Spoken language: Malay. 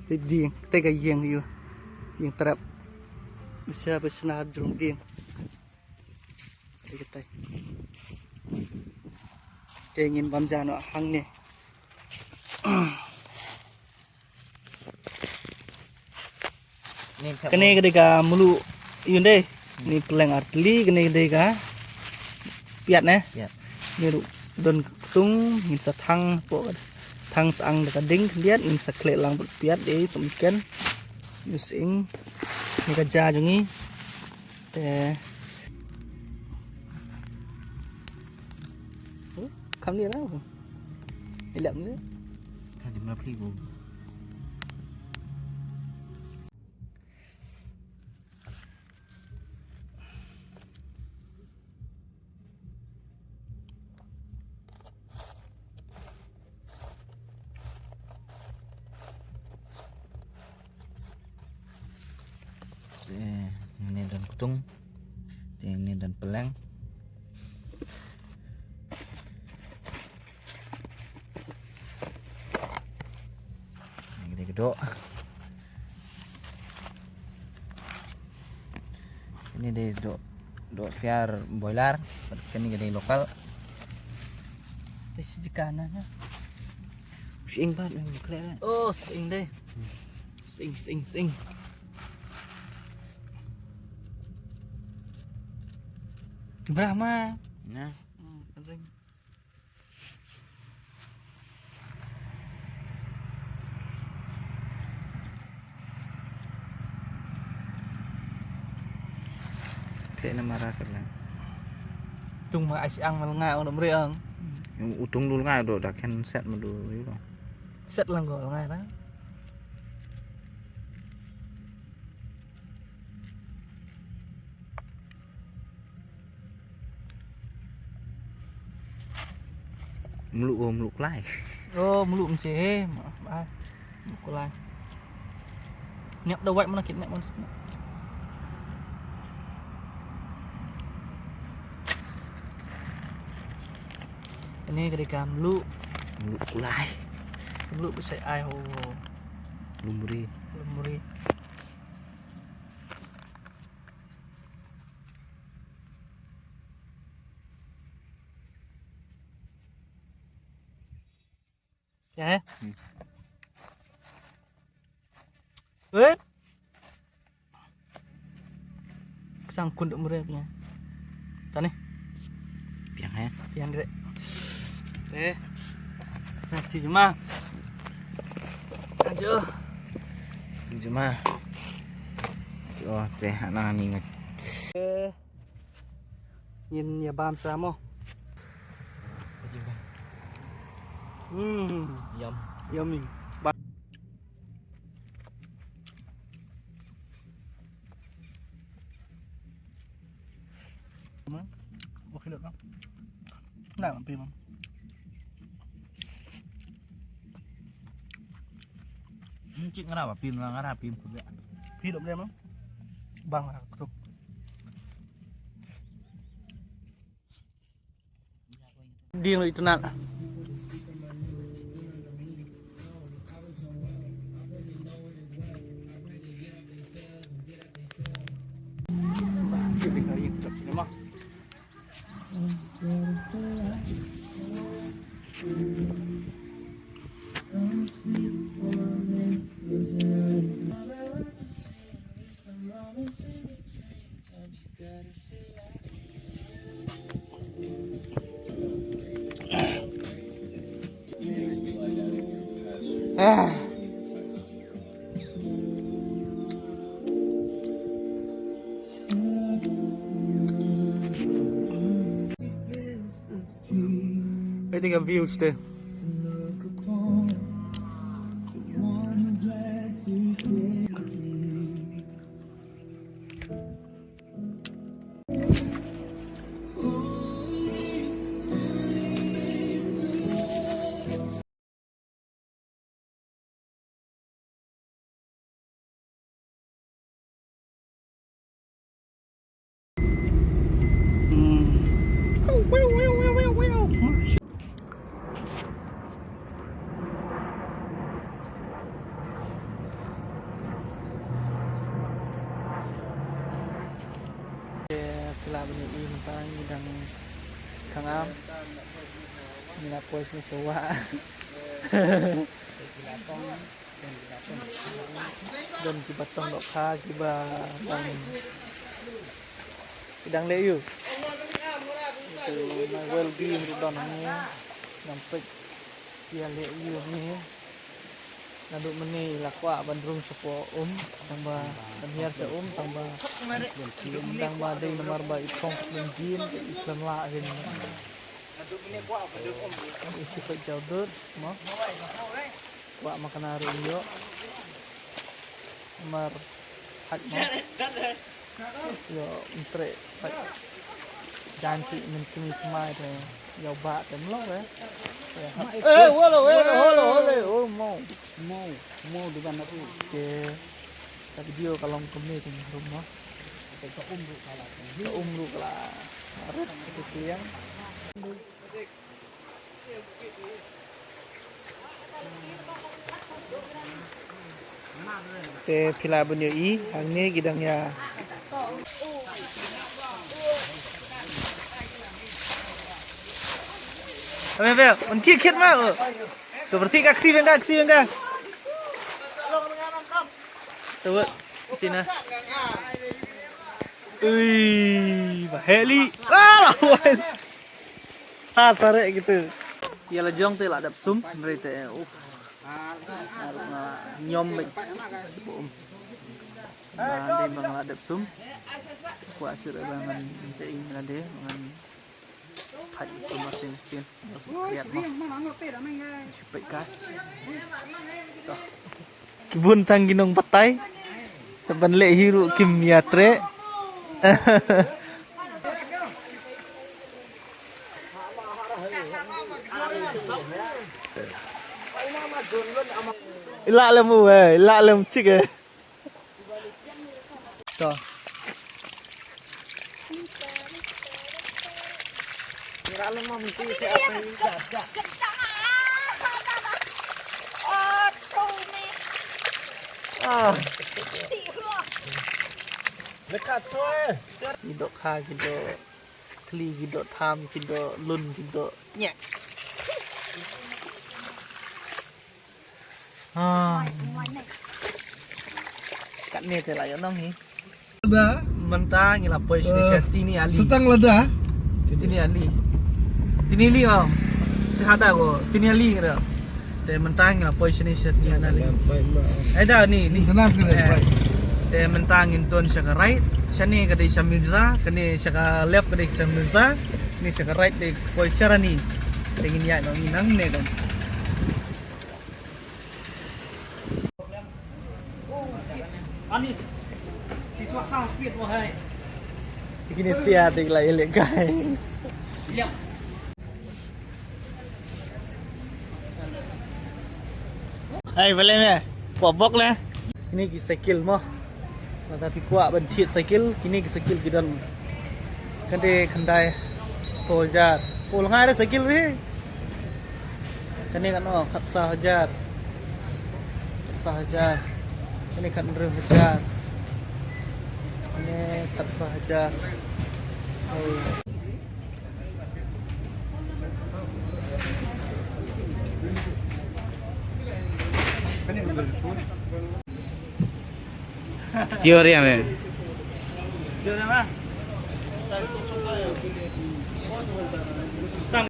Dieng, tega yang yo, yang terap bisa bersenad drum dieng. Kita ingin bamjano hang nih. Kene gede ka mulu yun deh. Ni peleng artli kene gede ka piat nih. Piat. Ni don tung ngin sa thang po thang sang da ding liat ngin sa kle lang piat deh pemikian using ni ka ja jungi te kam ni lah. Ilap ni. Kan 15.000. Ini dan kutung, ini dan peleng. Ini gede gedok. Ini deh dok siar boiler, ini gede lokal. Tes jekana na. Sing banget yang kelihatan. Oh, sing deh. Sing. Brahma. Nah, Penting. kayak nama rasanya. Tung mà ai ăn mà ngại nó mới ăn. Yang utung dulu nggak ada, kan set dulu itu. Set là gọi ngại đó. Meluk lai. Oh, meluk chế mà ai. Meluk lại. Nẹp đâu vậy mà nó kịp nẹp con. Ini ketika meluk Lai. meluk bisa ai ho Lumburi. lumuri. Ya. Wait. Sangkun untuk muridnya. Tani. Piang ya. Pian dek. Nanti cuma. Aduh. Cuma. Oh, ceh anak nih. Nhìn nhà bam sao mo. Yum. Yummy. Oke được không? Nào làm phim không? Chuyện cái nào bảo pin là ngã pin của mẹ. Phi động đêm không? Bằng là tục. Điên rồi internet. Chuyện mình là yên tập đúng không? Đây thì cái views đây. Pila bunyi i mentang hidang Kang Am. Mina pois ni sewa. Dan kibatong dok kha kiba bang hidang le yu. Itu na well being rudon ni nampak dia le yu ni. Naduk meni lakwa bandrung sepo tambah tanhiar se tambah tambah dei nomor ba itong menjin iklan la hin isi pe jaudur mo wa makanari yo nomor hak mo yo entre sak ganti mentimi mai de yo ba tem lo holo oh mau di mana tu ke video kalau kami di rumah ke umru kala harus kesian te pila bunyi i hang ni gidangnya Bel, mencik kit mah. Tuh berarti aksi bengka. Tuh, Cina. Baheli. Lawan. Sare gitu. Ya lejong teh lah dap sum dari teh. Nyom baik. Nanti bang ladap sum. Kuasir bangan ceing nanti bangan. Hãy subscribe cho kênh Ghiền Mì Gõ để không bỏ lỡ Kebun Tangginong Patay Teban le hiru Kim Yatre Ilak lemu ilak lem cik Tuh Kalau mau mesti apa ini saja. Dekat tuh. Gidok kha gidok kli gidok tham gidok lun gidok nyek. Kat ni te lah nong ni. Lada. Mentang ila pois ni seti ni ali. Setang lada. Tini ali. Tini li oh. Ada ko. Tini ali kira. Te mentang ila pois ni seti ali. Ada ni. Kenas kan. Te mentang inton siya ka right. Siya ni kadai siya Mirza, kani siya ka left kadai siya Mirza, ni siya ka right de pois siya ni. Tingin ya no inang ne kan. Ani siswa khang speed mo hai. Begini sia tik la elek kai. Lihat. Hai boleh me. Pobok le. Ini ki cycle mo. Tapi kuat ban thiet cycle, kini ki cycle kidan. Kande khandai stojar. Pol ngai ada cycle we. Kani kan oh khat sahajar. Sahajar. Ini kan hajar. Ini khat sahajar. Oh. Teori apa? Teori apa? Sam.